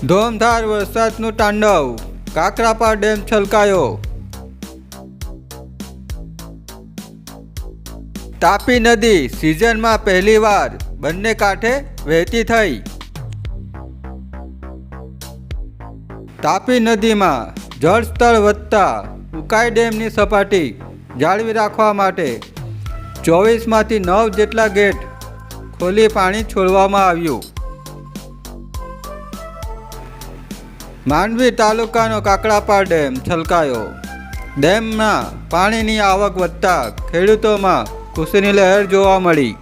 ધોમધાર વરસાદનું તાંડવ, કાકરાપાર ડેમ છલકાયો. તાપી નદી સિઝનમાં પહેલીવાર બંને કાંઠે વહેતી થઈ. તાપી નદીમાં જળસ્તર વધતા ઉકાઈ ડેમની સપાટી જાળવી રાખવા માટે 24માંથી 9 જેટલા ગેટ ખોલી પાણી છોડવામાં આવ્યું. માંડવી તાલુકાનો કાકરાપાર ડેમ છલકાયો. ડેમમાં પાણીની આવક વધતા ખેડૂતોમાં ખુશીની લહેર જોવા મળી.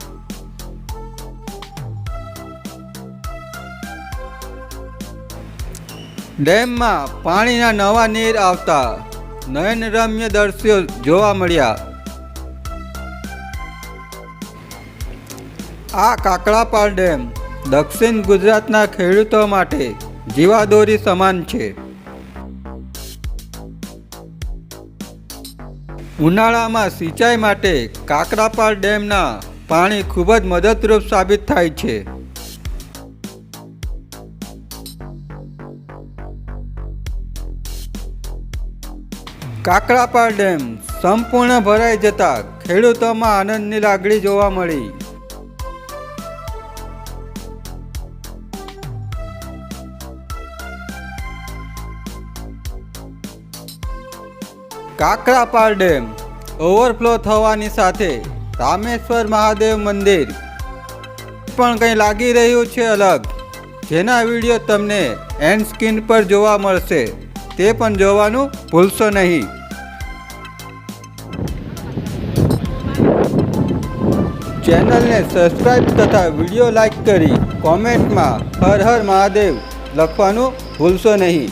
ડેમમાં પાણીના નવા નીર આવતા નયનરમ્ય દ્રશ્યો જોવા મળ્યા. આ કાકરાપાર ડેમ દક્ષિણ ગુજરાતના ખેડૂતો માટે જીવાદોરી સમાન છે. ઉનાળામાં સિંચાઈ માટે કાકરાપાર ડેમના પાણી ખૂબ જ મદદરૂપ સાબિત થાય છે. કાકરાપાર ડેમ સંપૂર્ણ ભરાઈ જતા ખેડૂતોમાં આનંદની લાગણી જોવા મળી. કાકરાપાર ડેમ ઓવરફ્લો થવાની સાથે રામેશ્વર મહાદેવ મંદિર પણ કંઈ લાગી રહ્યું છે અલગ, જેના વિડીયો તમને એન્ડ સ્ક્રીન પર જોવા મળશે, તે પણ જોવાનું ભૂલશો નહીં. ચેનલને સબસ્ક્રાઈબ તથા વિડીયો લાઈક કરી કોમેન્ટમાં હર હર મહાદેવ લખવાનું ભૂલશો નહીં.